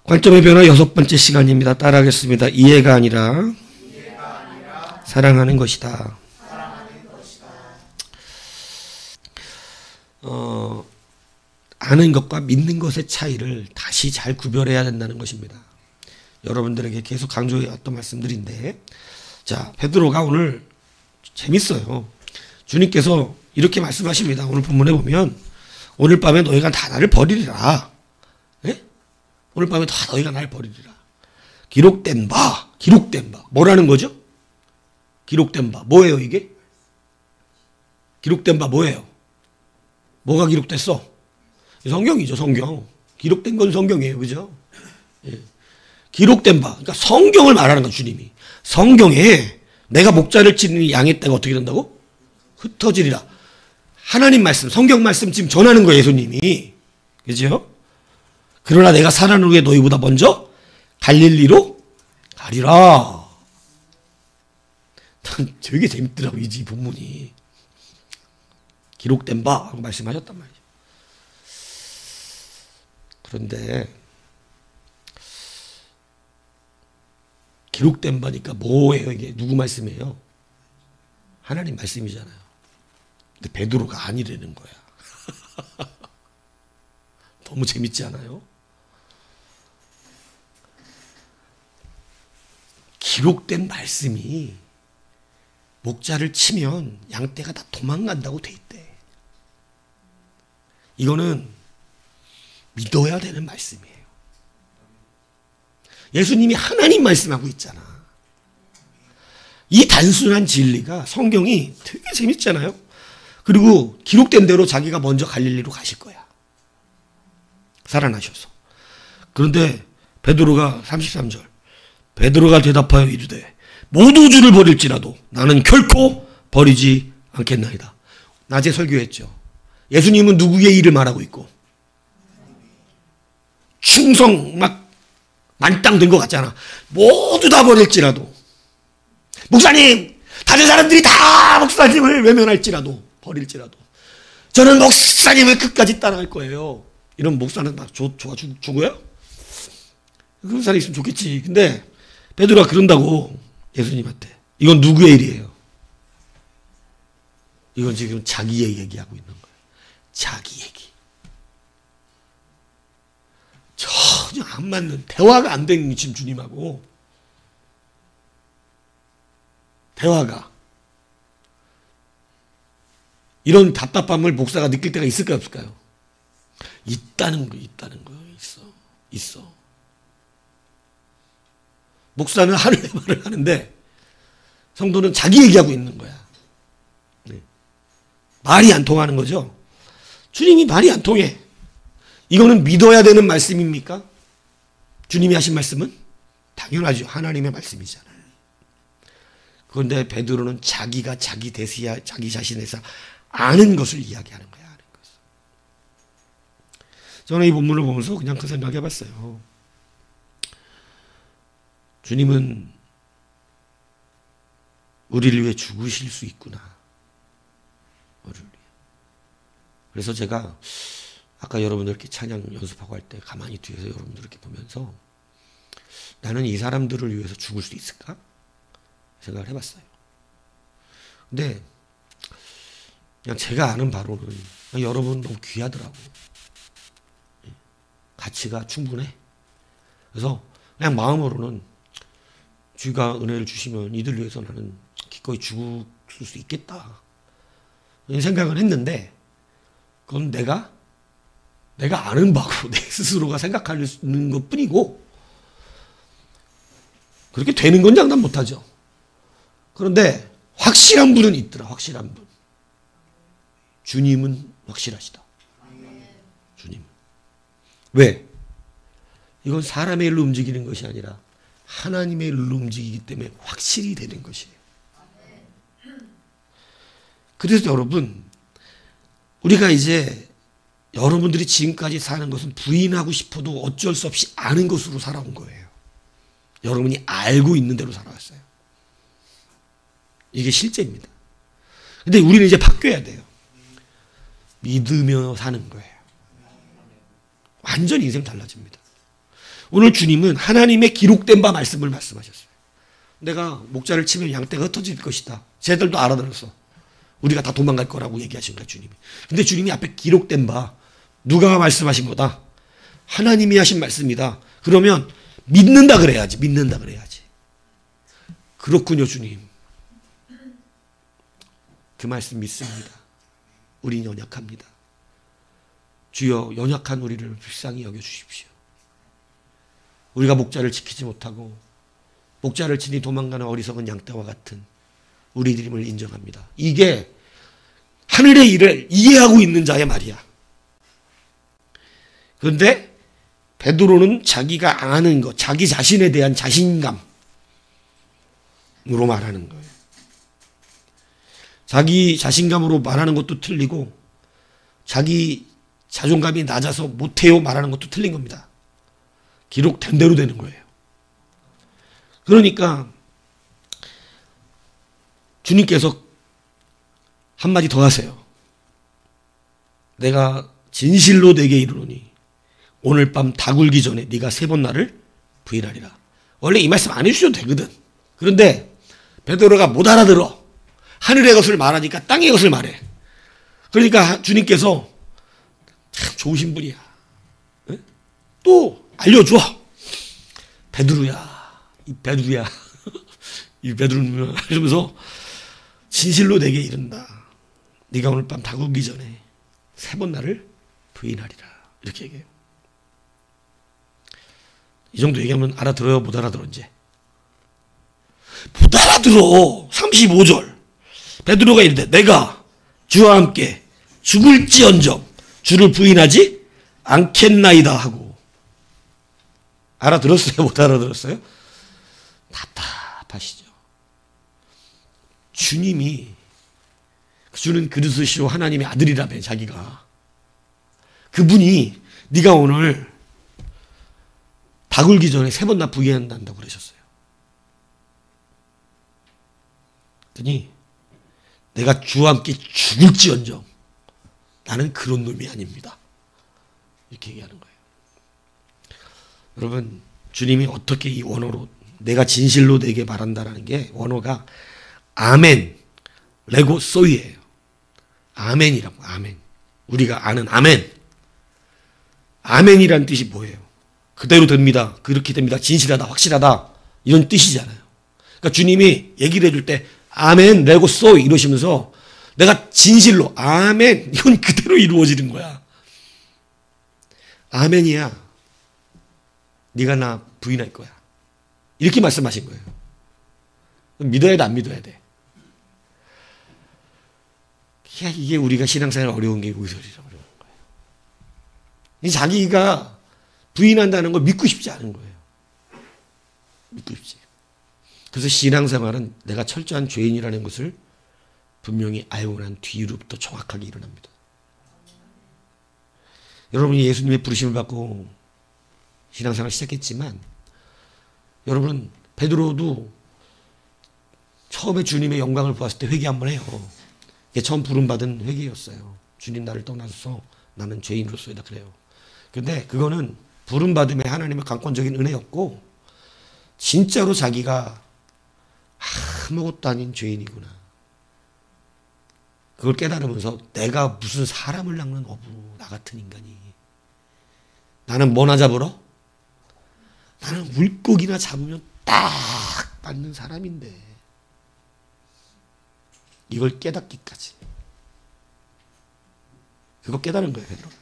관점의 변화 6번째 시간입니다. 따라하겠습니다. 이해가 아니라 사랑하는 것이다. 아는 것과 믿는 것의 차이를 다시 잘 구별해야 된다는 것입니다. 여러분들에게 계속 강조해왔던 말씀들인데, 자, 베드로가 오늘 재밌어요. 주님께서 이렇게 말씀하십니다. 오늘 본문에 보면 오늘 밤에 너희가 다 나를 버리리라. 네? 오늘 밤에 다 너희가 나를 버리리라. 기록된 바. 뭐라는 거죠? 기록된 바. 뭐예요 이게? 기록된 바 뭐예요? 뭐가 기록됐어? 성경이죠, 성경. 기록된 건 성경이에요, 그죠? 예. 기록된 바. 그러니까 성경을 말하는 거, 주님이. 성경에 내가 목자를 치는 양의 떼가 어떻게 된다고? 흩어지리라. 하나님 말씀, 성경 말씀 지금 전하는 거예요, 예수님이. 그죠? 그러나 내가 살아난 후에 너희보다 먼저 갈릴리로 가리라. 되게 재밌더라고, 이 본문이. 기록된 바 하고 말씀하셨단 말이죠. 그런데 기록된 바니까 뭐예요 이게? 누구 말씀이에요? 하나님 말씀이잖아요. 근데 베드로가 아니라는 거야. 너무 재밌지 않아요? 기록된 말씀이 목자를 치면 양떼가 다 도망간다고 돼 있대. 이거는 믿어야 되는 말씀이에요. 예수님이 하나님 말씀하고 있잖아. 이 단순한 진리가 성경이 되게 재밌잖아요. 그리고 기록된 대로 자기가 먼저 갈릴리로 가실 거야. 살아나셔서. 그런데 베드로가 33절 베드로가 대답하여 이르되 모두 주를 버릴지라도 나는 결코 버리지 않겠나이다. 낮에 설교했죠. 예수님은 누구의 일을 말하고 있고 충성 막 만땅 된 것 같잖아. 모두 다 버릴지라도 목사님 다른 사람들이 다 목사님을 외면할지라도 버릴지라도 저는 목사님을 끝까지 따라갈 거예요. 이런 목사는 막 좋아 죽어요? 그런 사람이 있으면 좋겠지. 근데 베드로가 그런다고 예수님한테. 이건 누구의 일이에요? 이건 지금 자기의 얘기하고 있는 거예요. 자기 얘기. 전혀 안 맞는, 대화가 안 되는 지금 주님하고. 대화가. 이런 답답함을 목사가 느낄 때가 있을까요, 없을까요? 있다는 거. 있어. 목사는 하늘의 말을 하는데 성도는 자기 얘기하고 있는 거야. 네. 말이 안 통하는 거죠. 주님이 말이 안 통해. 이거는 믿어야 되는 말씀입니까? 주님이 하신 말씀은? 당연하죠. 하나님의 말씀이잖아요. 그런데 베드로는 자기가 자기 대시야 자기 자신에서 아는 것을 이야기하는 거야. 아는 것을. 저는 이 본문을 보면서 그냥 그 생각 해봤어요. 주님은 우리를 위해 죽으실 수 있구나. 우리를 위해. 그래서 제가 아까 여러분들 이렇게 찬양 연습하고 할 때 가만히 뒤에서 여러분들 이렇게 보면서 나는 이 사람들을 위해서 죽을 수 있을까? 생각을 해봤어요. 근데 그냥 제가 아는 바로는 그냥 여러분 너무 귀하더라고. 가치가 충분해. 그래서 그냥 마음으로는 주가 은혜를 주시면 이들 위해서 나는 기꺼이 죽을 수 있겠다. 이런 생각을 했는데 그건 내가 아는 바고 내 스스로가 생각하는 것 뿐이고 그렇게 되는 건 장담 못하죠. 그런데 확실한 분은 있더라. 확실한 분. 주님은 확실하시다. 주님은. 왜? 이건 사람의 일로 움직이는 것이 아니라 하나님의 일로 움직이기 때문에 확실히 되는 것이에요. 그래서 여러분, 우리가 이제 여러분들이 지금까지 사는 것은 부인하고 싶어도 어쩔 수 없이 아는 것으로 살아온 거예요. 여러분이 알고 있는 대로 살아왔어요. 이게 실제입니다. 근데 우리는 이제 바뀌어야 돼요. 믿으며 사는 거예요. 완전히 인생 달라집니다. 오늘 주님은 하나님의 기록된 바 말씀을 말씀하셨어요. 내가 목자를 치면 양떼가 흩어질 것이다. 쟤들도 알아들었어. 우리가 다 도망갈 거라고 얘기하신 거야, 주님이. 근데 주님이 앞에 기록된 바, 누가 말씀하신 거다? 하나님이 하신 말씀이다. 그러면 믿는다 그래야지. 믿는다 그래야지. 그렇군요, 주님. 그 말씀 믿습니다. 우린 연약합니다. 주여, 연약한 우리를 불쌍히 여겨주십시오. 우리가 목자를 지키지 못하고 목자를 치니 도망가는 어리석은 양떼와 같은 우리들임을 인정합니다. 이게 하늘의 일을 이해하고 있는 자의 말이야. 그런데 베드로는 자기가 아는 것, 자기 자신에 대한 자신감으로 말하는 거예요. 자기 자신감으로 말하는 것도 틀리고 자기 자존감이 낮아서 못해요 말하는 것도 틀린 겁니다. 기록된 대로 되는 거예요. 그러니까 주님께서 한마디 더 하세요. 내가 진실로 내게 이르노니 오늘 밤 다 굴기 전에 네가 3번 나를 부인하리라. 원래 이 말씀 안 해주셔도 되거든. 그런데 베드로가 못 알아들어. 하늘의 것을 말하니까 땅의 것을 말해. 그러니까 주님께서 참 좋으신 분이야. 네? 또 알려줘. 베드로야. 이 베드로야. 이 베드로는 하면서 진실로 내게 이른다. 네가 오늘 밤 다 굴기 전에 3번 나를 부인하리라. 이렇게 얘기해요. 이 정도 얘기하면 알아들어요? 못 알아들어 이제? 못 알아들어. 35절. 베드로가 이르되 내가 주와 함께 죽을지언정 주를 부인하지 않겠나이다 하고. 알아들었어요? 못 알아들었어요? 답답하시죠. 주님이, 주는 그리스도시요 하나님의 아들이라며 자기가. 그분이 네가 오늘 다 굴기 전에 3번 나 부인한다고 그러셨어요. 그랬더니 내가 주와 함께 죽을지언정 나는 그런 놈이 아닙니다. 이렇게 얘기하는 거예요. 여러분, 주님이 어떻게 이 원어로 내가 진실로 내게 말한다라는 게 원어가 아멘, 레고 소이예요. 아멘이라고. 아멘. 우리가 아는 아멘. 아멘이라는 뜻이 뭐예요? 그대로 됩니다. 그렇게 됩니다. 진실하다, 확실하다. 이런 뜻이잖아요. 그러니까 주님이 얘기를 해줄 때 아멘, 레고 소이 이러시면서 내가 진실로 아멘, 이건 그대로 이루어지는 거야. 아멘이야. 네가 나 부인할 거야. 이렇게 말씀하신 거예요. 믿어야 돼, 안 믿어야 돼? 이게 우리가 신앙생활 어려운 게 여기서 어려운 거예요. 자기가 부인한다는 걸 믿고 싶지 않은 거예요. 믿고 싶지. 그래서 신앙생활은 내가 철저한 죄인이라는 것을 분명히 알고 난 뒤로부터 정확하게 일어납니다. 여러분이 예수님의 부르심을 받고 신앙생활을 시작했지만 여러분, 베드로도 처음에 주님의 영광을 보았을 때 회개 한번 해요. 이게 처음 부름받은 회개였어요. 주님 나를 떠나서 나는 죄인으로서이다 그래요. 근데 그거는 부름받음에 하나님의 강권적인 은혜였고 진짜로 자기가 아무것도 아닌 죄인이구나. 그걸 깨달으면서 내가 무슨 사람을 낚는 어부, 나 같은 인간이. 나는 뭐나 잡으러? 나는 물고기나 잡으면 딱 맞는 사람인데. 이걸 깨닫기까지. 그거 깨달은 거예요, 베드로가.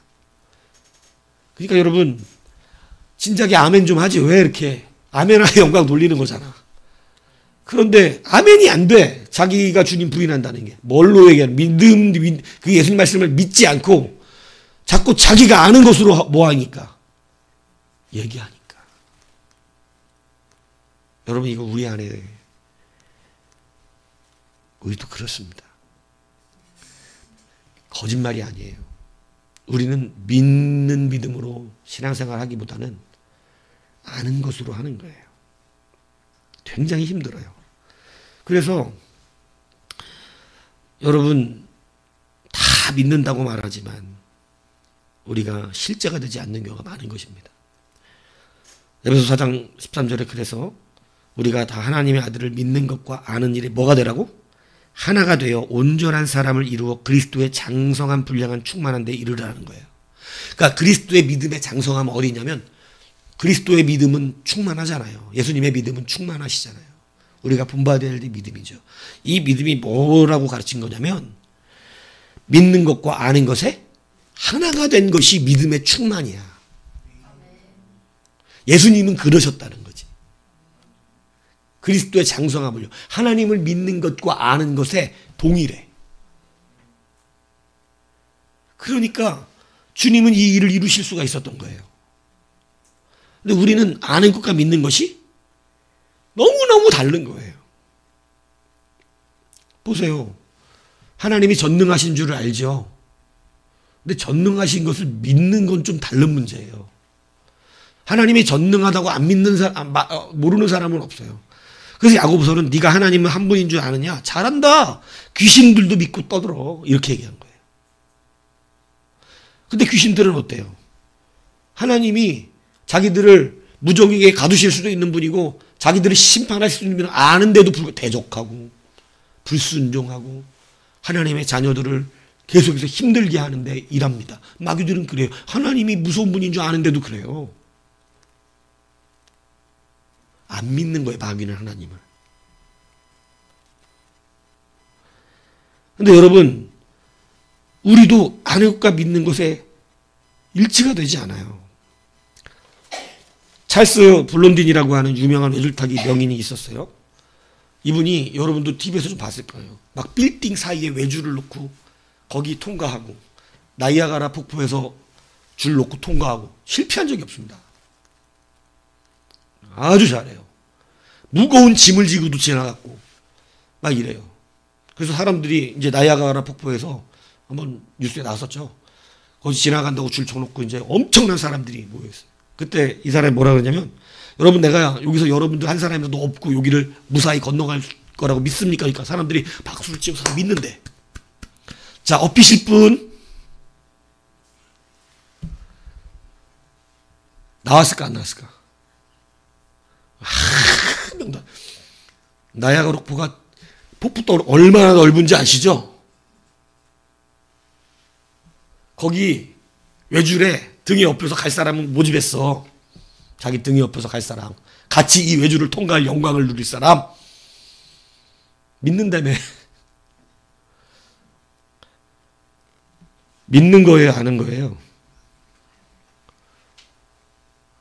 그러니까 여러분, 진작에 아멘 좀 하지. 왜 이렇게 아멘하의 영광 돌리는 거잖아. 그런데 아멘이 안 돼. 자기가 주님 부인한다는 게. 뭘로 얘기하는? 그 예수님 말씀을 믿지 않고 자꾸 자기가 아는 것으로 뭐 하니까? 얘기하니까. 여러분, 이거 우리 안에 우리도 그렇습니다. 거짓말이 아니에요. 우리는 믿는 믿음으로 신앙생활 하기보다는 아는 것으로 하는 거예요. 굉장히 힘들어요. 그래서 여러분, 다 믿는다고 말하지만 우리가 실제가 되지 않는 경우가 많은 것입니다. 에베소 4장 13절에 그래서 우리가 다 하나님의 아들을 믿는 것과 아는 일이 뭐가 되라고? 하나가 되어 온전한 사람을 이루어 그리스도의 장성한 분량한 충만한 데 이르라는 거예요. 그러니까 그리스도의 믿음의 장성함은 어디냐면 그리스도의 믿음은 충만하잖아요. 예수님의 믿음은 충만하시잖아요. 우리가 본받아야 될 믿음이죠. 이 믿음이 뭐라고 가르친 거냐면 믿는 것과 아는 것에 하나가 된 것이 믿음의 충만이야. 예수님은 그러셨다는 거지. 그리스도의 장성함을요. 하나님을 믿는 것과 아는 것에 동일해. 그러니까 주님은 이 일을 이루실 수가 있었던 거예요. 근데 우리는 아는 것과 믿는 것이 너무너무 다른 거예요. 보세요. 하나님이 전능하신 줄을 알죠. 근데 전능하신 것을 믿는 건 좀 다른 문제예요. 하나님이 전능하다고 안 믿는 사람, 모르는 사람은 없어요. 그래서 야고보서는 네가 하나님은 한 분인 줄 아느냐? 잘한다. 귀신들도 믿고 떠들어. 이렇게 얘기한 거예요. 근데 귀신들은 어때요? 하나님이 자기들을 무정에게 가두실 수도 있는 분이고 자기들을 심판하실 수 있는 분은 아는데도 불구하고 대적하고 불순종하고 하나님의 자녀들을 계속해서 힘들게 하는데 일합니다. 마귀들은 그래요. 하나님이 무서운 분인 줄 아는데도 그래요. 안 믿는 거예요, 마귀는 하나님을. 근데 여러분, 우리도 아는 것과 믿는 것에 일치가 되지 않아요. 찰스 블론딘이라고 하는 유명한 외줄타기 명인이 있었어요. 이분이 여러분도 TV에서 좀 봤을 거예요. 막 빌딩 사이에 외줄을 놓고 거기 통과하고 나이아가라 폭포에서 줄 놓고 통과하고 실패한 적이 없습니다. 아주 잘해요. 무거운 짐을 지고도 지나갔고 막 이래요. 그래서 사람들이 이제 나이아가라 폭포에서 한번 뉴스에 나왔었죠. 거기 지나간다고 줄 쳐놓고 이제 엄청난 사람들이 모여있어요. 그때 이 사람이 뭐라 그러냐면 여러분 내가 여기서 여러분들 한 사람이라도 없고 여기를 무사히 건너갈 거라고 믿습니까? 그러니까 사람들이 박수를 치고서 믿는데 자 엎이실 분 나왔을까 안 나왔을까? 명당. 나야가라 폭포가 얼마나 넓은지 아시죠? 거기 외줄에 등에 엎여서 갈 사람은 모집했어. 자기 등에 엎여서 갈 사람. 같이 이 외줄을 통과할 영광을 누릴 사람. 믿는다며. 믿는 거예요, 아는 거예요?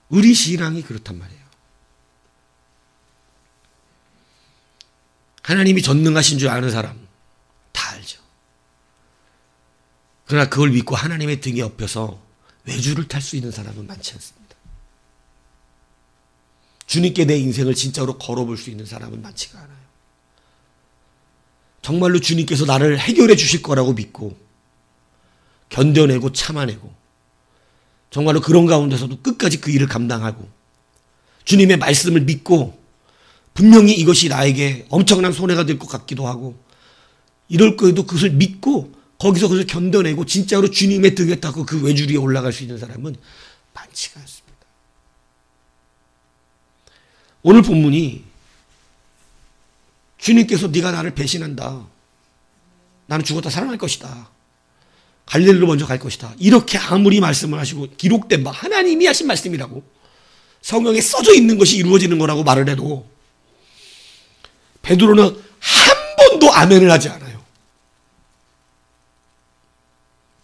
우리 신앙이 그렇단 말이에요. 하나님이 전능하신 줄 아는 사람 다 알죠. 그러나 그걸 믿고 하나님의 등에 엎여서 외줄을 탈 수 있는 사람은 많지 않습니다. 주님께 내 인생을 진짜로 걸어볼 수 있는 사람은 많지가 않아요. 정말로 주님께서 나를 해결해 주실 거라고 믿고 견뎌내고 참아내고 정말로 그런 가운데서도 끝까지 그 일을 감당하고 주님의 말씀을 믿고 분명히 이것이 나에게 엄청난 손해가 될 것 같기도 하고 이럴 거에도 그것을 믿고 거기서 그것을 견뎌내고 진짜로 주님의 등에 타고 그 외줄 위에 올라갈 수 있는 사람은 많지가 않습니다. 오늘 본문이 주님께서 네가 나를 배신한다. 나는 죽었다 살아날 것이다. 갈릴리로 먼저 갈 것이다. 이렇게 아무리 말씀을 하시고 기록된 바 하나님이 하신 말씀이라고 성경에 써져 있는 것이 이루어지는 거라고 말을 해도 베드로는 한 번도 아멘을 하지 않아요.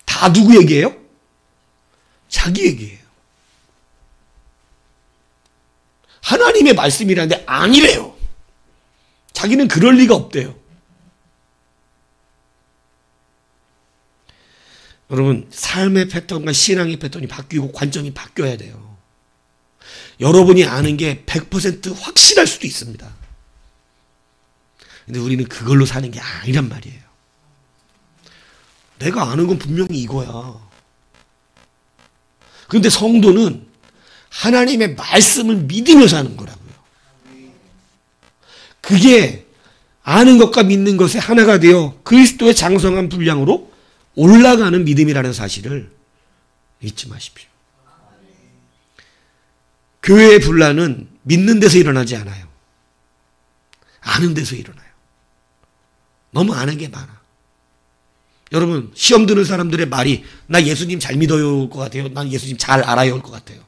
다 누구 얘기예요? 자기 얘기예요. 하나님의 말씀이라는데 아니래요. 자기는 그럴 리가 없대요. 여러분 삶의 패턴과 신앙의 패턴이 바뀌고 관점이 바뀌어야 돼요. 여러분이 아는 게 100% 확실할 수도 있습니다. 근데 우리는 그걸로 사는 게 아니란 말이에요. 내가 아는 건 분명히 이거야. 그런데 성도는 하나님의 말씀을 믿으며 사는 거라고요. 그게 아는 것과 믿는 것의 하나가 되어 그리스도의 장성한 분량으로 올라가는 믿음이라는 사실을 잊지 마십시오. 교회의 분란은 믿는 데서 일어나지 않아요. 아는 데서 일어나요. 너무 아는 게 많아. 여러분, 시험 드는 사람들의 말이 나 예수님 잘 믿어요 올 것 같아요. 난 예수님 잘 알아요 올 것 같아요.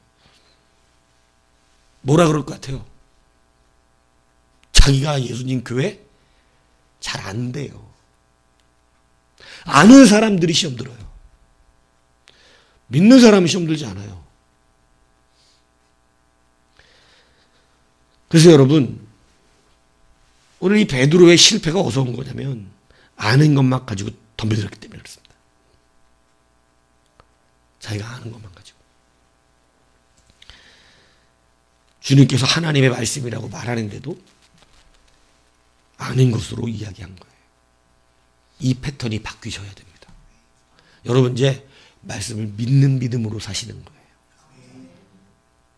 뭐라 그럴 것 같아요? 자기가 예수님 교회 잘 안 돼요. 아는 사람들이 시험 들어요. 믿는 사람은 시험 들지 않아요. 그래서 여러분, 오늘 이 베드로의 실패가 어디서 온 거냐면 아는 것만 가지고 덤벼들었기 때문에 그렇습니다. 자기가 아는 것만 가지고. 주님께서 하나님의 말씀이라고 말하는데도 아는 것으로 이야기한 거예요. 이 패턴이 바뀌셔야 됩니다. 여러분 이제 말씀을 믿는 믿음으로 사시는 거예요.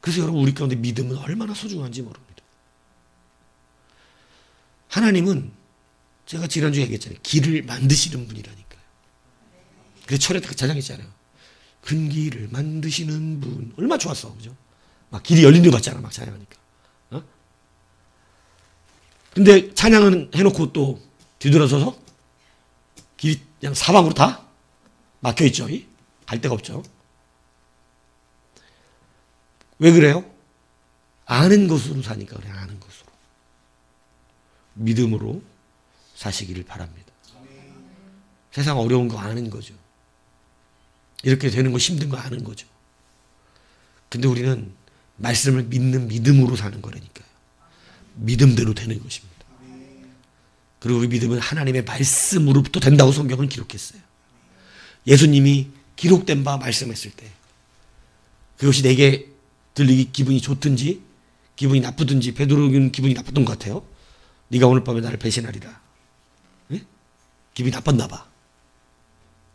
그래서 여러분 우리 가운데 믿음은 얼마나 소중한지 모릅니다. 하나님은 제가 지난주에 얘기했잖아요. 길을 만드시는 분이라니까요. 그래서 철에 딱 자장했잖아요. 큰 길을 만드시는 분. 얼마나 좋았어. 그죠? 막 길이 열린 줄 봤잖아. 막 찬양하니까. 어? 근데 찬양은 해놓고 또 뒤돌아서서 길이 그냥 사방으로 다 막혀있죠. 갈 데가 없죠. 왜 그래요? 아는 것으로 사니까 그래. 아는 것으로. 믿음으로 사시기를 바랍니다. 세상 어려운 거 아는 거죠. 이렇게 되는 거 힘든 거 아는 거죠. 근데 우리는 말씀을 믿는 믿음으로 사는 거라니까요. 믿음대로 되는 것입니다. 그리고 우리 믿음은 하나님의 말씀으로부터 된다고 성경은 기록했어요. 예수님이 기록된 바 말씀했을 때 그것이 내게 들리기 기분이 좋든지 기분이 나쁘든지 베드로는 기분이 나빴던 것 같아요. 네가 오늘 밤에 나를 배신하리라. 네? 기분이 나빴나 봐.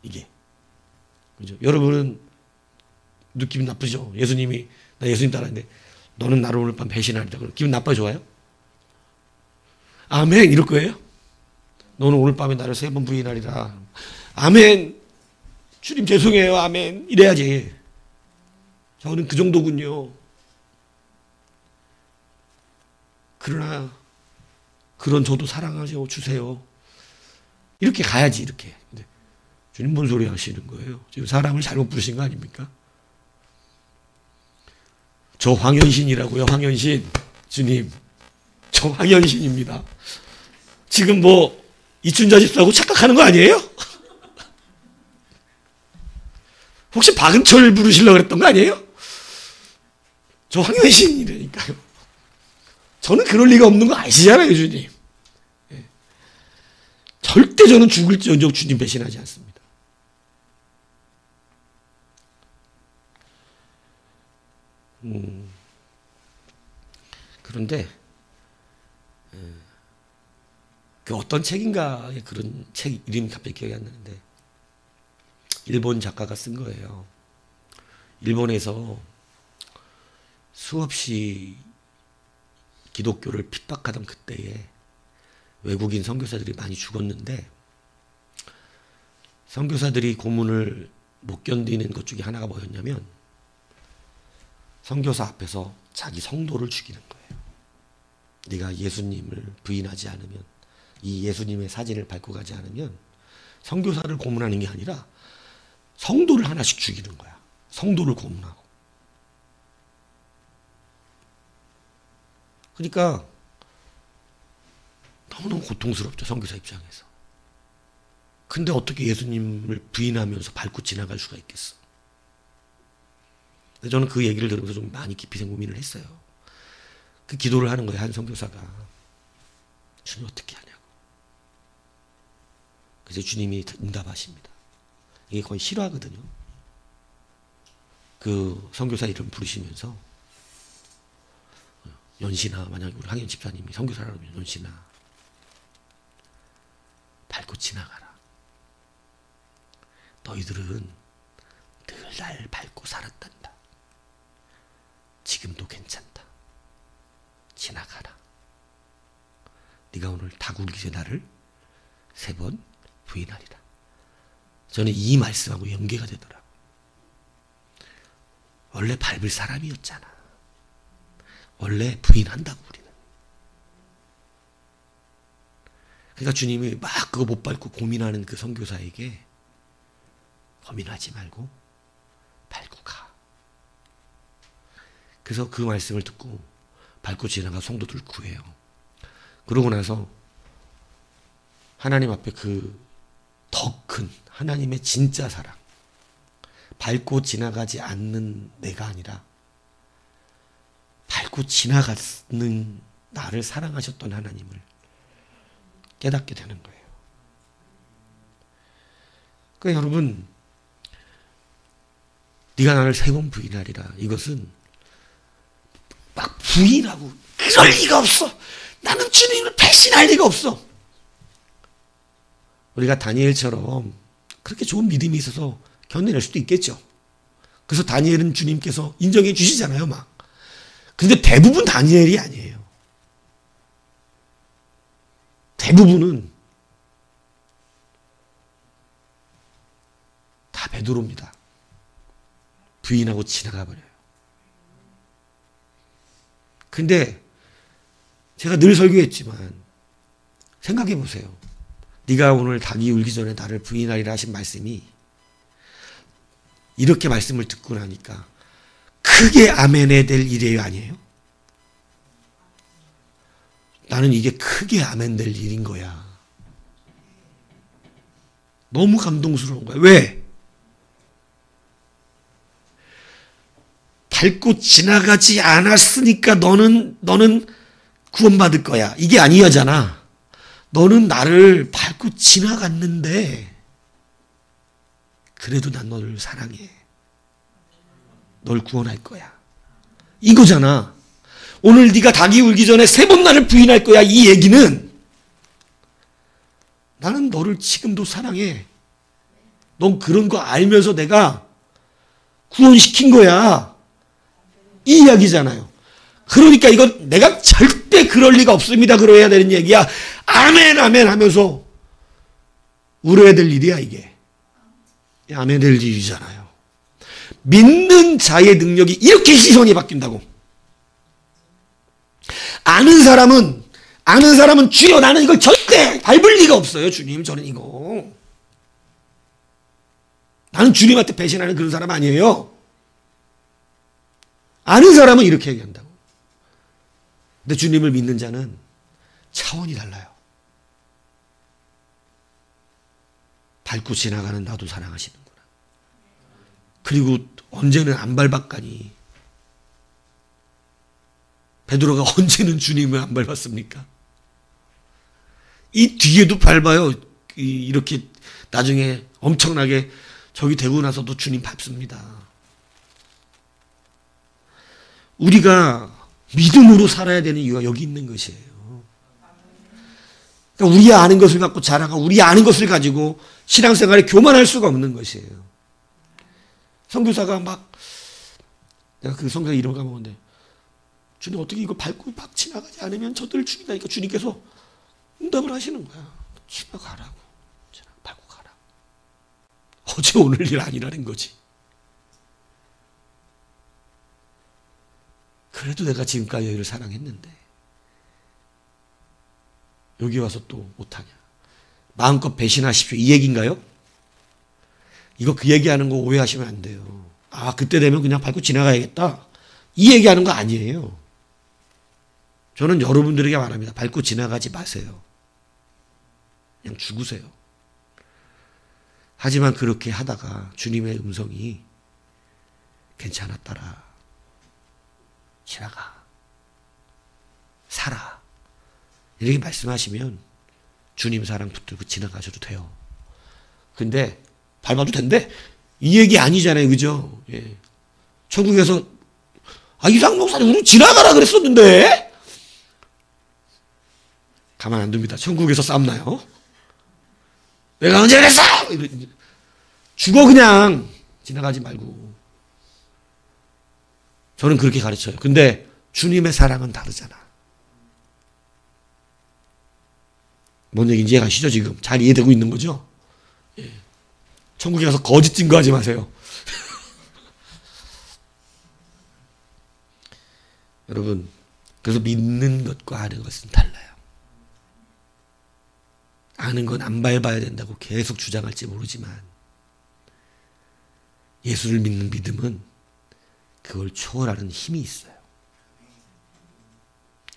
이게. 그죠? 여러분은 느낌이 나쁘죠? 예수님이 나 예수님 따라하는데 너는 나를 오늘 밤 배신하리라. 그럼 기분 나빠요? 좋아요? 아멘 이럴 거예요? 너는 오늘 밤에 나를 3번 부인하리라. 아멘. 주님 죄송해요. 아멘. 이래야지. 저는 그 정도군요. 그러나 그런 저도 사랑하죠. 주세요. 이렇게 가야지 이렇게. 근데 주님 뭔 소리 하시는 거예요? 지금 사람을 잘못 부르신 거 아닙니까? 저 황현신이라고요. 황현신. 주님. 저 황현신입니다. 지금 뭐 이춘자 집사하고 착각하는 거 아니에요? 혹시 박은철 부르시려고 그랬던 거 아니에요? 저 황현신이라니까요. 저는 그럴 리가 없는 거 아시잖아요, 주님. 예. 절대 저는 죽을지언정 주님 배신하지 않습니다. 그런데 그 어떤 책인가 그런 책 이름이 갑자기 기억이 안 나는데 일본 작가가 쓴 거예요. 일본에서 수없이 기독교를 핍박하던 그때에 외국인 선교사들이 많이 죽었는데 선교사들이 고문을 못 견디는 것 중에 하나가 뭐였냐면 선교사 앞에서 자기 성도를 죽이는 거예요. 네가 예수님을 부인하지 않으면 이 예수님의 사진을 밟고 가지 않으면 선교사를 고문하는 게 아니라 성도를 하나씩 죽이는 거야. 성도를 고문하고. 그러니까 너무너무 고통스럽죠. 선교사 입장에서. 근데 어떻게 예수님을 부인하면서 밟고 지나갈 수가 있겠어. 저는 그 얘기를 들으면서 좀 많이 깊이 고민을 했어요. 그 기도를 하는 거예요. 한 선교사가. 주님 어떻게 하냐고. 그래서 주님이 응답하십니다. 이게 거의 실화거든요. 그 선교사 이름 부르시면서 연신아, 만약에 우리 황현 집사님이 선교사라면 연신아 밟고 지나가라. 너희들은 늘 날 밟고 살았단다. 지금도 괜찮다. 지나가라. 네가 오늘 다 굴기 전에 나를 3번 부인하리라. 저는 이 말씀하고 연계가 되더라고요. 원래 밟을 사람이었잖아. 원래 부인한다고 우리는. 그러니까 주님이 막 그거 못 밟고 고민하는 그 선교사에게 고민하지 말고 밟고 가. 그래서 그 말씀을 듣고 밟고 지나가 성도들 구해요. 그러고 나서 하나님 앞에 그 더 큰 하나님의 진짜 사랑, 밟고 지나가지 않는 내가 아니라 밟고 지나가는 나를 사랑하셨던 하나님을 깨닫게 되는 거예요. 그러니까 여러분, 네가 나를 세 번 부인하리라. 이것은 막 부인하고 그럴 리가 없어. 나는 주님을 배신할 리가 없어. 우리가 다니엘처럼 그렇게 좋은 믿음이 있어서 견뎌낼 수도 있겠죠. 그래서 다니엘은 주님께서 인정해 주시잖아요, 막. 근데 대부분 다니엘이 아니에요. 대부분은 다 베드로입니다. 부인하고 지나가 버려요. 근데 제가 늘 설교했지만 생각해 보세요. 네가 오늘 닭이 울기 전에 나를 부인하리라 하신 말씀이 이렇게 말씀을 듣고 나니까 크게 아멘해야 될 일이에요, 아니에요? 나는 이게 크게 아멘 될 일인 거야. 너무 감동스러운 거야. 왜? 밟고 지나가지 않았으니까 너는 구원받을 거야. 이게 아니잖아. 너는 나를 밟고 지나갔는데 그래도 난 너를 사랑해. 널 구원할 거야. 이거잖아. 오늘 네가 닭이 울기 전에 세 번 나를 부인할 거야. 이 얘기는 나는 너를 지금도 사랑해. 넌 그런 거 알면서 내가 구원시킨 거야. 이 이야기잖아요. 그러니까 이건 내가 절대 그럴 리가 없습니다. 그러해야 되는 얘기야. 아멘 아멘 하면서 울어야 될 일이야 이게. 아멘 될 일이잖아요. 믿는 자의 능력이 이렇게 시선이 바뀐다고. 아는 사람은 주여 나는 이걸 절대 밟을 리가 없어요. 주님 저는 이거. 나는 주님한테 배신하는 그런 사람 아니에요. 아는 사람은 이렇게 얘기한다고. 근데 주님을 믿는 자는 차원이 달라요. 밟고 지나가는 나도 사랑하시는구나. 그리고 언제는 안 밟았가니. 베드로가 언제는 주님을 안 밟았습니까? 이 뒤에도 밟아요. 이렇게 나중에 엄청나게 저기 되고 나서도 주님 밟습니다. 우리가 믿음으로 살아야 되는 이유가 여기 있는 것이에요. 그러니까 우리 아는 것을 갖고 자랑하고 우리 아는 것을 가지고 신앙생활에 교만할 수가 없는 것이에요. 선교사가 막 내가 그 선교사 이름 까먹었는데 주님 어떻게 이거 밟고 막 지나가지 않으면 저들을 죽인다니까 주님께서 응답을 하시는 거야. 지나가라고. 밟고 가라고. 어제 오늘 일 아니라는 거지. 그래도 내가 지금까지 너희를 사랑했는데 여기 와서 또 못하냐. 마음껏 배신하십시오. 이 얘기인가요? 이거 그 얘기하는 거 오해하시면 안 돼요. 아 그때 되면 그냥 밟고 지나가야겠다. 이 얘기하는 거 아니에요. 저는 여러분들에게 말합니다. 밟고 지나가지 마세요. 그냥 죽으세요. 하지만 그렇게 하다가 주님의 음성이 괜찮았더라. 지나가. 살아. 이렇게 말씀하시면 주님 사랑 붙들고 지나가셔도 돼요. 근데 밟아도 된대. 이 얘기 아니잖아요. 그죠? 예. 천국에서 이상 목사님 우리 지나가라 그랬었는데 가만 안 둡니다. 천국에서 싸움나요? 내가 언제 그랬어? 죽어 그냥. 지나가지 말고. 저는 그렇게 가르쳐요. 근데 주님의 사랑은 다르잖아. 뭔 얘기인지 이해가시죠? 지금 잘 이해되고 있는 거죠? 예. 천국에 가서 거짓 증거하지 마세요. 여러분 그래서 믿는 것과 아는 것은 달라요. 아는 건 안 밟아야 된다고 계속 주장할지 모르지만 예수를 믿는 믿음은 그걸 초월하는 힘이 있어요.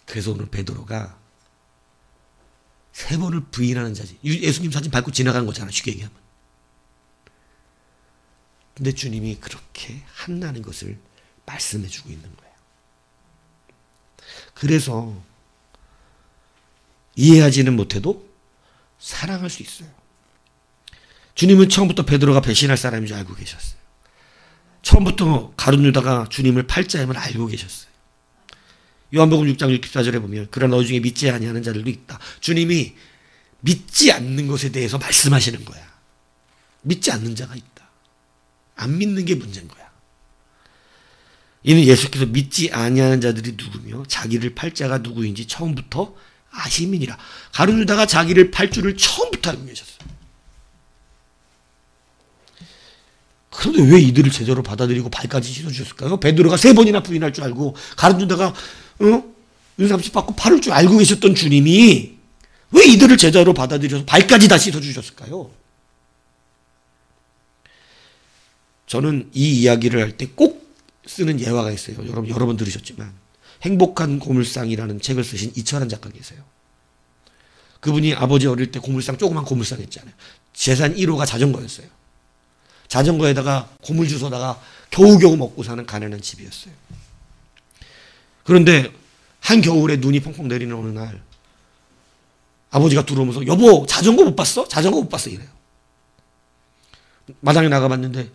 그래서 오늘 베드로가 3번을 부인하는 자지. 예수님 사진 밟고 지나간 거잖아, 쉽게 얘기하면. 근데 주님이 그렇게 한다는 것을 말씀해 주고 있는 거예요. 그래서 이해하지는 못해도 사랑할 수 있어요. 주님은 처음부터 베드로가 배신할 사람인 줄 알고 계셨어요. 처음부터 가룟 유다가 주님을 팔자임을 알고 계셨어요. 요한복음 6장 64절에 보면 그러나 너희 중에 믿지 아니하는 자들도 있다. 주님이 믿지 않는 것에 대해서 말씀하시는 거야. 믿지 않는 자가 있다. 안 믿는 게 문제인 거야. 이는 예수께서 믿지 아니하는 자들이 누구며 자기를 팔 자가 누구인지 처음부터 아심이니라. 가룟 유다가 자기를 팔 줄을 처음부터 알고 계셨어요. 그런데 왜 이들을 제자로 받아들이고 발까지 씻어주셨을까요? 베드로가 3번이나 부인할 줄 알고 가룟 유다가 윤삼십 받고 팔을 줄 알고 계셨던 주님이 왜 이들을 제자로 받아들여서 발까지 다 씻어주셨을까요? 저는 이 이야기를 할 때 꼭 쓰는 예화가 있어요. 여러 번 들으셨지만 행복한 고물상이라는 책을 쓰신 이철한 작가 계세요. 그분이 아버지 어릴 때 고물상, 조그만 고물상 했잖아요. 재산 1호가 자전거였어요. 자전거에다가 고물 주워다가 겨우겨우 먹고 사는 가난한 집이었어요. 그런데 한겨울에 눈이 펑펑 내리는 어느 날 아버지가 들어오면서 여보 자전거 못 봤어? 자전거 못 봤어 이래요. 마당에 나가봤는데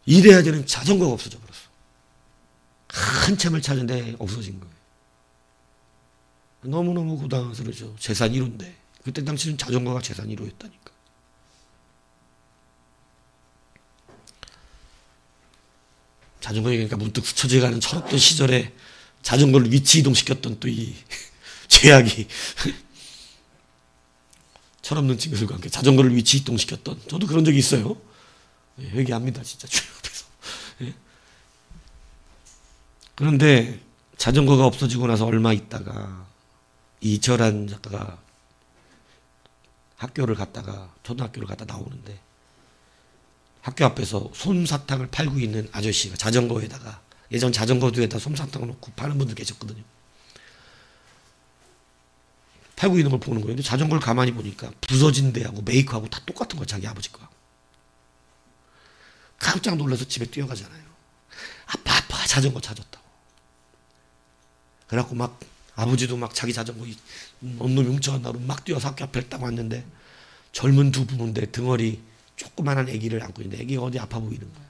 이래야 되는 자전거가 없어져 버렸어. 한참을 찾은데 없어진 거예요. 너무너무 고당스러워져. 재산 1호인데 그때 당시는 자전거가 재산 1호였다니까. 자전거 얘기니까 문득 스쳐져가는 철없던 시절에 자전거를 위치 이동시켰던 또 이 죄악이 철없는 친구들과 함께 자전거를 위치 이동시켰던 저도 그런 적이 있어요. 회개합니다 진짜 주님 앞에서. 그런데 자전거가 없어지고 나서 얼마 있다가 이철한 작가가 학교를 갔다가 초등학교를 갔다 나오는데 학교 앞에서 솜사탕을 팔고 있는 아저씨가 자전거에다가 예전 자전거 뒤에다 솜사탕을 놓고 파는 분들 계셨거든요. 팔고 있는 걸 보는 거예요. 근데 자전거를 가만히 보니까 부서진 데하고 메이크하고 다 똑같은 거야. 자기 아버지 거. 깜짝 놀라서 집에 뛰어가잖아요. 아빠 자전거 찾았다고. 그래갖고 막 아버지도 막 자기 자전거 온몸이 뭉쳐간다고 막 뛰어서 학교 앞에 딱 왔는데 젊은 두 부부인데 등어리 조그만한 아기를 안고 있는데 아기가 어디 아파 보이는 거야.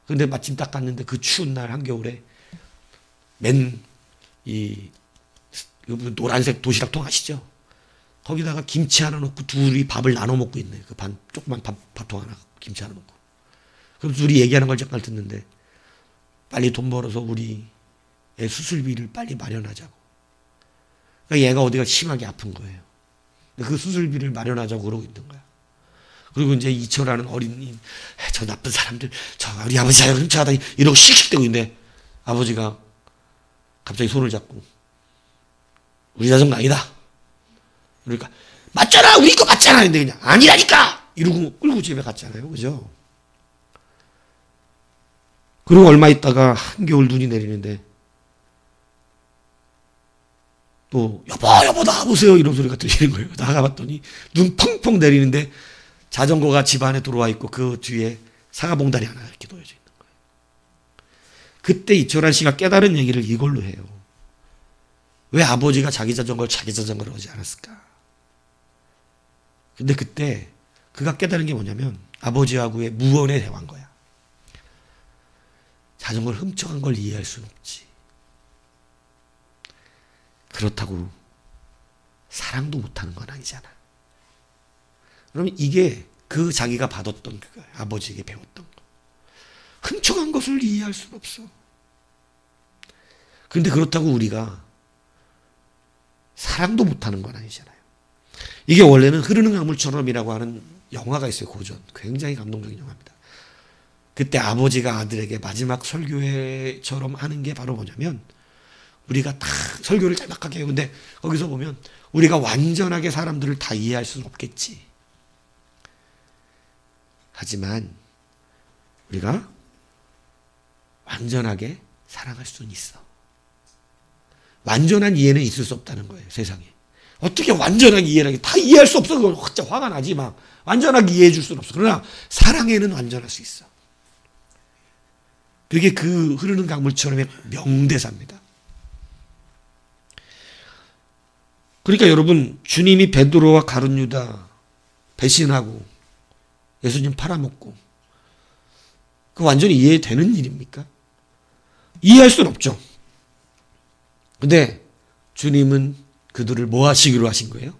근데 마침 딱 갔는데 그 추운 날 한겨울에 노란색 도시락통 아시죠? 거기다가 김치 하나 넣고 둘이 밥을 나눠 먹고 있네. 그 조그만 밥통 하나 김치 하나 넣고. 그럼 둘이 얘기하는 걸 잠깐 듣는데 빨리 돈 벌어서 우리 애 수술비를 빨리 마련하자고. 그러니까 얘가 어디가 심하게 아픈 거예요. 그 수술비를 마련하자고 그러고 있는 거야. 그리고 이제 이철하는 어린이, 저 나쁜 사람들, 저 우리 아버지 자유 훔쳐가다 이러고 씩씩대고 있는데 아버지가 갑자기 손을 잡고 우리 자전거 아니다. 그러니까 맞잖아, 우리 거 맞잖아. 근데 그냥 아니라니까 이러고 끌고 집에 갔잖아요, 그죠? 그리고 얼마 있다가 한겨울 눈이 내리는데 또 여보 나와보세요 이런 소리가 들리는 거예요. 나가봤더니 눈 펑펑 내리는데 자전거가 집 안에 들어와 있고 그 뒤에 사과봉다리 하나 이렇게 놓여져 있는 거예요. 그때 이철한 씨가 깨달은 얘기를 이걸로 해요. 왜 아버지가 자기 자전거를 오지 않았을까? 근데 그때 그가 깨달은 게 뭐냐면 아버지하고의 무언의 대화인 거야. 자전거를 훔쳐간 걸 이해할 수는 없지. 그렇다고 사랑도 못하는 건 아니잖아. 그러면 이게 그 자기가 받았던 그거야. 아버지에게 배웠던 거. 훔쳐간 것을 이해할 수는 없어. 그런데 그렇다고 우리가 사랑도 못하는 건 아니잖아요. 이게 원래는 흐르는 강물처럼이라고 하는 영화가 있어요. 고전. 굉장히 감동적인 영화입니다. 그때 아버지가 아들에게 마지막 설교회처럼 하는 게 바로 뭐냐면 우리가 다 설교를 짤막하게 해요. 근데 거기서 보면 우리가 완전하게 사람들을 다 이해할 수는 없겠지. 하지만 우리가 완전하게 사랑할 수는 있어. 완전한 이해는 있을 수 없다는 거예요, 세상에. 어떻게 완전하게 이해를 하게, 다 이해할 수 없어. 그건 진짜 화가 나지, 막. 완전하게 이해해 줄 수는 없어. 그러나 사랑에는 완전할 수 있어. 그게 그 흐르는 강물처럼의 명대사입니다. 그러니까 여러분, 주님이 베드로와 가룟 유다 배신하고 예수님 팔아먹고, 그 완전히 이해되는 일입니까? 이해할 수는 없죠. 근데 주님은 그들을 뭐 하시기로 하신 거예요?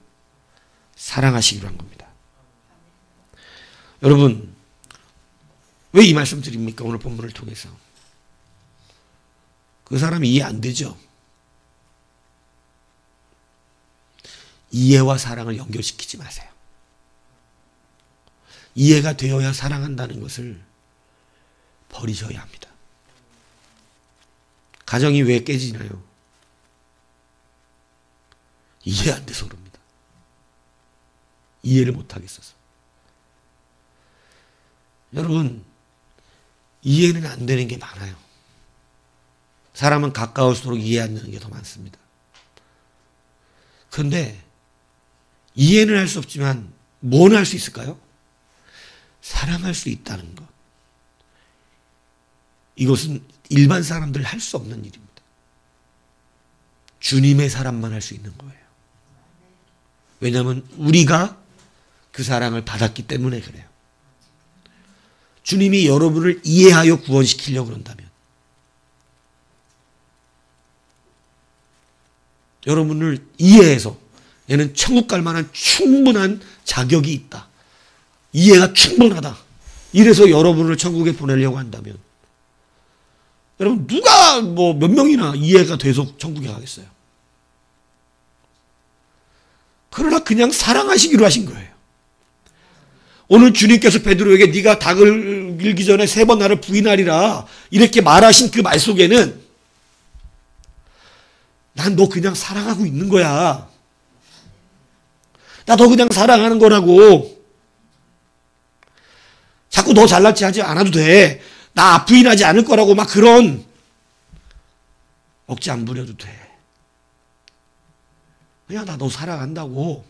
사랑하시기로 한 겁니다. 여러분, 왜 이 말씀 드립니까? 오늘 본문을 통해서. 그 사람이 이해 안 되죠? 이해와 사랑을 연결시키지 마세요. 이해가 되어야 사랑한다는 것을 버리셔야 합니다. 가정이 왜 깨지나요? 이해 안 돼서 그럽니다. 이해를 못 하겠어서. 여러분, 이해는 안 되는 게 많아요. 사람은 가까울수록 이해 안 되는 게 더 많습니다. 그런데 이해는 할 수 없지만 뭐는 할 수 있을까요? 사랑할 수 있다는 것. 이것은 일반 사람들 할 수 없는 일입니다. 주님의 사랑만 할 수 있는 거예요. 왜냐하면 우리가 그 사랑을 받았기 때문에 그래요. 주님이 여러분을 이해하여 구원시키려고 그런다면, 여러분을 이해해서 얘는 천국 갈 만한 충분한 자격이 있다, 이해가 충분하다, 이래서 여러분을 천국에 보내려고 한다면, 여러분 누가 뭐 몇 명이나 이해가 돼서 천국에 가겠어요? 그러나 그냥 사랑하시기로 하신 거예요. 오늘 주님께서 베드로에게 네가 닭을 밀기 전에 3번 나를 부인하리라 이렇게 말하신 그 말 속에는 난 너 그냥 사랑하고 있는 거야. 나 너 그냥 사랑하는 거라고. 자꾸 너 잘났지 하지 않아도 돼. 나 부인하지 않을 거라고 막 그런 억지 안 부려도 돼. 그냥 나 너 사랑한다고.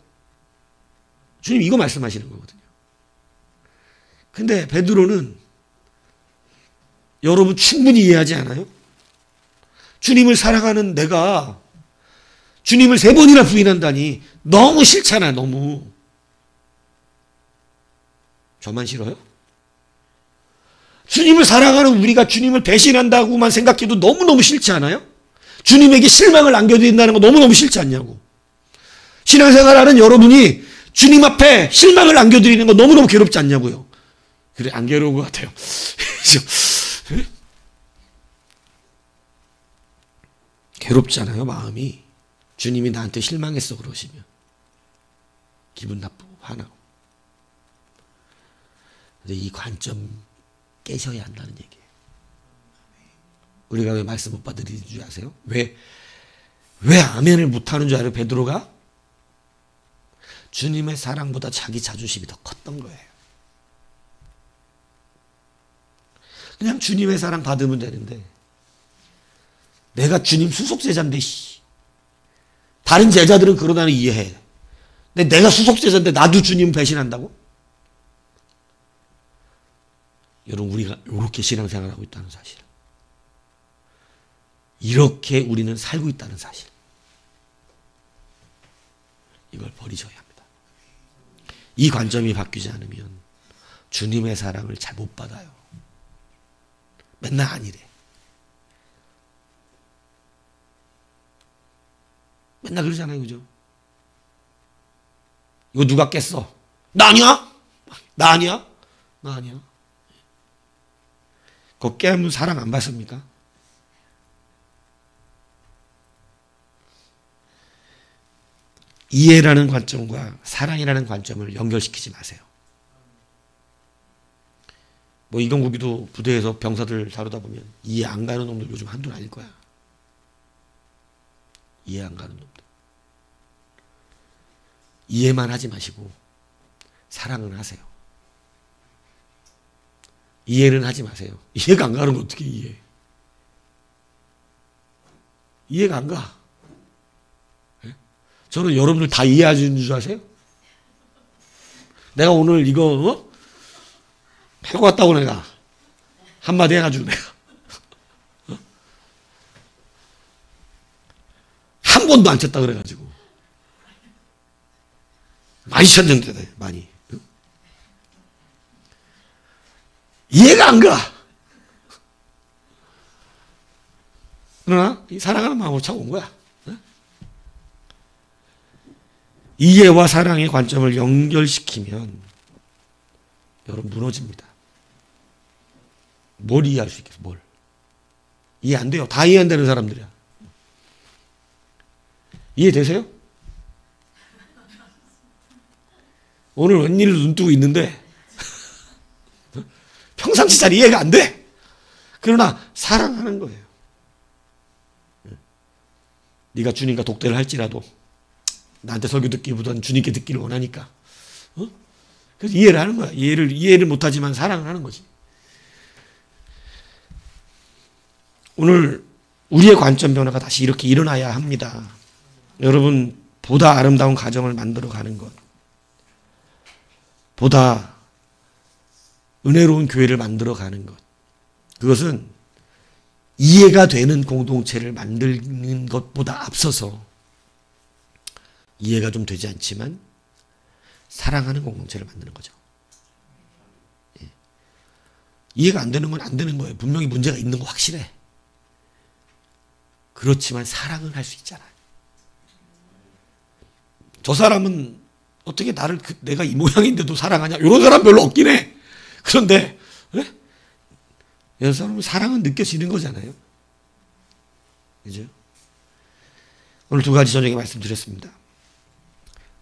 주님 이거 말씀하시는 거거든요. 근데 베드로는 여러분 충분히 이해하지 않아요? 주님을 사랑하는 내가 주님을 3번이나 부인한다니 너무 싫잖아. 너무. 저만 싫어요? 주님을 사랑하는 우리가 주님을 배신한다고만 생각해도 너무너무 싫지 않아요? 주님에게 실망을 안겨드린다는 거 너무너무 싫지 않냐고. 신앙생활하는 여러분이 주님 앞에 실망을 안겨드리는 거 너무너무 괴롭지 않냐고요. 그래, 안 괴로운 것 같아요. 괴롭잖아요, 마음이. 주님이 나한테 실망했어 그러시면 기분 나쁘고 화나고. 근데 이 관점 깨셔야 한다는 얘기예요. 우리가 왜 말씀 못 받아들이는 줄 아세요? 왜 아멘을 못하는 줄 알아요? 베드로가 주님의 사랑보다 자기 자존심이 더 컸던 거예요. 그냥 주님의 사랑 받으면 되는데 내가 주님 수속제자인데 다른 제자들은 그러다는 이해해. 근데 내가 수속제자인데 나도 주님 배신한다고? 여러분 우리가 이렇게 신앙생활을 하고 있다는 사실, 이렇게 우리는 살고 있다는 사실, 이걸 버리셔야 합니다. 이 관점이 바뀌지 않으면 주님의 사랑을 잘 못 받아요. 맨날 아니래. 맨날 그러잖아요. 그죠? 이거 누가 깼어? 나 아니야? 나 아니야? 나 아니야? 그거 깨면 사랑 안 받습니까? 이해라는 관점과 사랑이라는 관점을 연결시키지 마세요. 뭐 이경국이도 부대에서 병사들 다루다 보면 이해 안 가는 놈들 요즘 한둘 아닐 거야. 이해 안 가는 놈들. 이해만 하지 마시고 사랑은 하세요. 이해는 하지 마세요. 이해가 안 가는 거 어떻게 이해해? 이해가 안 가. 네? 저는 여러분들 다 이해하는 줄 아세요? 내가 오늘 이거 해고 왔다고 내가 한마디 해가지고 내가 한 번도 안 쳤다 그래가지고 많이 쳤는데 많이 이해가 안 가. 그러나 사랑하는 마음으로 차고 온 거야. 이해와 사랑의 관점을 연결시키면 여러분 무너집니다. 뭘 이해할 수 있겠어? 뭘? 이해 안 돼요. 다 이해 안 되는 사람들이야. 이해되세요? 오늘 웬일로 눈 뜨고 있는데 평상시 잘 이해가 안 돼. 그러나 사랑하는 거예요. 네가 주님과 독대를 할지라도 나한테 설교 듣기보다는 주님께 듣기를 원하니까. 그래서 이해를 하는 거야. 이해를 못하지만 사랑을 하는 거지. 오늘 우리의 관점 변화가 다시 이렇게 일어나야 합니다. 여러분, 보다 아름다운 가정을 만들어 가는 것, 보다 은혜로운 교회를 만들어 가는 것, 그것은 이해가 되는 공동체를 만드는 것보다 앞서서 이해가 좀 되지 않지만 사랑하는 공동체를 만드는 거죠. 예. 이해가 안 되는 건 안 되는 거예요. 분명히 문제가 있는 거 확실해. 그렇지만 사랑은 할 수 있잖아요. 저 사람은 어떻게 나를 내가 이 모양인데도 사랑하냐? 이런 사람 별로 없긴 해. 그런데 이 사람은 사랑은 느껴지는 거잖아요. 그죠? 오늘 두 가지 저녁에 말씀드렸습니다.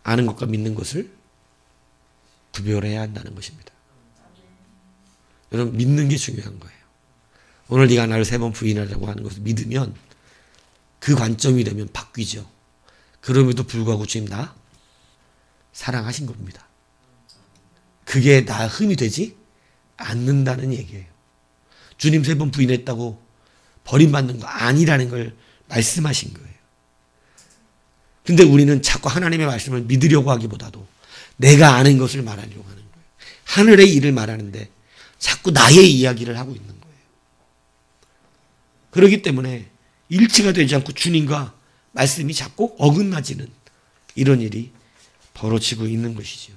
아는 것과 믿는 것을 구별해야 한다는 것입니다. 여러분, 믿는 게 중요한 거예요. 오늘 네가 나를 3번 부인하라고 하는 것을 믿으면 그 관점이 되면 바뀌죠. 그럼에도 불구하고 주님 나 사랑하신 겁니다. 그게 나 흠이 되지 않는다는 얘기예요. 주님 3번 부인했다고 버림받는 거 아니라는 걸 말씀하신 거예요. 근데 우리는 자꾸 하나님의 말씀을 믿으려고 하기보다도 내가 아는 것을 말하려고 하는 거예요. 하늘의 일을 말하는데 자꾸 나의 이야기를 하고 있는 거예요. 그렇기 때문에 일치가 되지 않고 주님과 말씀이 자꾸 어긋나지는 이런 일이 벌어지고 있는 것이죠.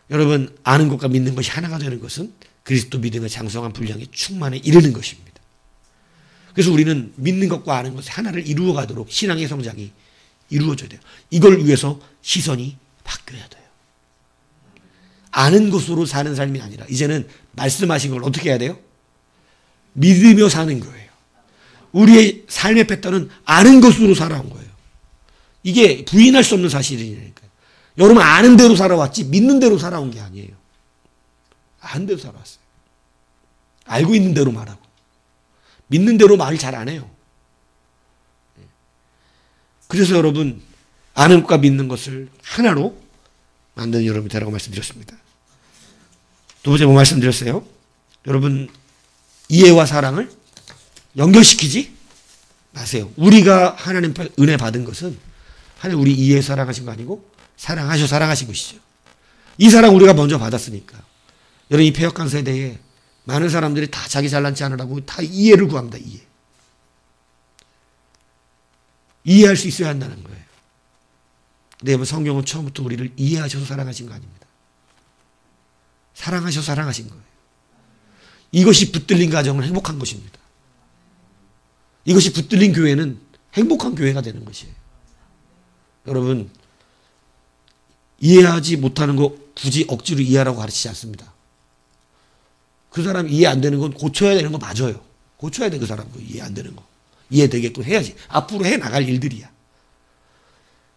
여러분, 아는 것과 믿는 것이 하나가 되는 것은 그리스도 믿음의 장성한 분량의 충만에 이르는 것입니다. 그래서 우리는 믿는 것과 아는 것이 하나를 이루어 가도록 신앙의 성장이 이루어져야 돼요. 이걸 위해서 시선이 바뀌어야 돼요. 아는 것으로 사는 삶이 아니라 이제는 말씀하신 걸 어떻게 해야 돼요? 믿으며 사는 거예요. 우리의 삶의 패턴은 아는 것으로 살아온 거예요. 이게 부인할 수 없는 사실이니까요. 여러분, 아는 대로 살아왔지 믿는 대로 살아온 게 아니에요. 아는 대로 살아왔어요. 알고 있는 대로 말하고 믿는 대로 말 잘 안 해요. 그래서 여러분, 아는 것과 믿는 것을 하나로 만드는 여러분이 되라고 말씀드렸습니다. 두 번째 뭐 말씀드렸어요? 여러분, 이해와 사랑을 연결시키지 마세요. 우리가 하나님 은혜 받은 것은 하나님 우리 이해 사랑하신 거 아니고 사랑하셔 사랑하신 것이죠. 이 사랑 우리가 먼저 받았으니까. 여러분, 이 폐역한 세대에 많은 사람들이 다 자기 잘난 체 하느라고 다 이해를 구합니다. 이해할 수 있어야 한다는 거예요. 근데 여러분, 성경은 처음부터 우리를 이해하셔서 사랑하신 거 아닙니다. 사랑하셔서 사랑하신 거예요. 이것이 붙들린 가정은 행복한 것입니다. 이것이 붙들린 교회는 행복한 교회가 되는 것이에요. 여러분, 이해하지 못하는 거 굳이 억지로 이해하라고 가르치지 않습니다. 그 사람 이해 안 되는 건 고쳐야 되는 거 맞아요. 고쳐야 돼, 그 사람 이해 안 되는 거. 이해되게끔 해야지. 앞으로 해 나갈 일들이야.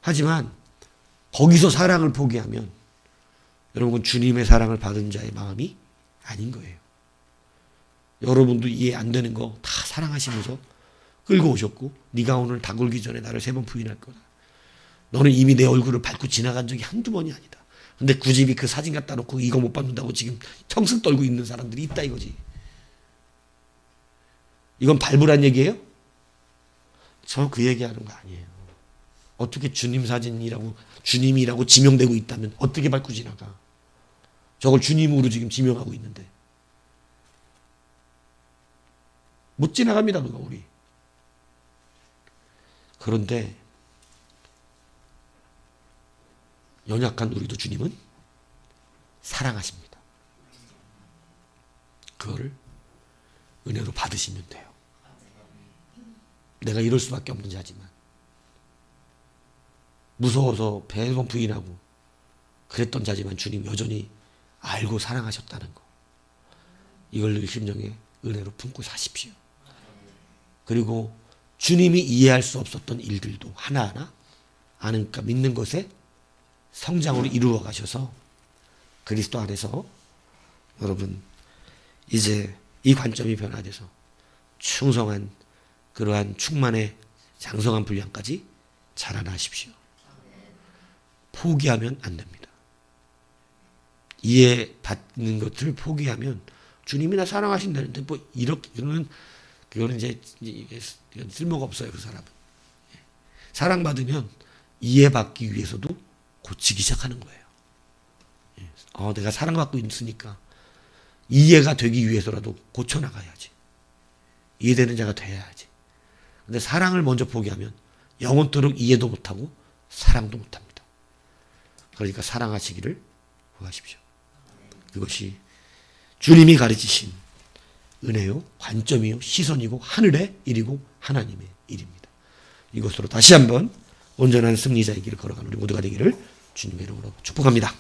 하지만 거기서 사랑을 포기하면 여러분, 주님의 사랑을 받은 자의 마음이 아닌 거예요. 여러분도 이해 안 되는 거 다 사랑하시면서 끌고 오셨고 네가 오늘 다 굴기 전에 나를 3번 부인할 거다. 너는 이미 내 얼굴을 밟고 지나간 적이 한두 번이 아니다. 근데 굳이 그 사진 갖다 놓고 이거 못 받는다고 지금 청승 떨고 있는 사람들이 있다 이거지. 이건 밟으란 얘기예요? 저 그 얘기하는 거 아니에요. 어떻게 주님 사진이라고 주님이라고 지명되고 있다면 어떻게 밟고 지나가. 저걸 주님으로 지금 지명하고 있는데 못 지나갑니다 누가 우리. 그런데 연약한 우리도 주님은 사랑하십니다. 그거를 은혜로 받으시면 돼요. 내가 이럴 수밖에 없는 자지만 무서워서 매번 부인하고 그랬던 자지만 주님 여전히 알고 사랑하셨다는 거. 이걸 늘 심령에 은혜로 품고 사십시오. 그리고 주님이 이해할 수 없었던 일들도 하나하나 아는가 믿는 것에 성장으로 이루어 가셔서 그리스도 안에서 여러분 이제 이 관점이 변화돼서 충성한 그러한 충만의 장성한 분량까지 자라나십시오. 포기하면 안 됩니다. 이해받는 것을 포기하면 주님이 나 사랑하신다는데 뭐 이렇게 그거는 이제 쓸모가 없어요. 그 사람은. 사랑받으면 이해받기 위해서도 고치기 시작하는 거예요. 내가 사랑받고 있으니까 이해가 되기 위해서라도 고쳐나가야지. 이해되는 자가 돼야지. 근데 사랑을 먼저 포기하면 영원토록 이해도 못하고 사랑도 못합니다. 그러니까 사랑하시기를 구하십시오. 그것이 주님이 가르치신 은혜요, 관점이요, 시선이고 하늘의 일이고 하나님의 일입니다. 이것으로 다시 한번 온전한 승리자의 길을 걸어가는 우리 모두가 되기를 주님의 이름으로 축복합니다.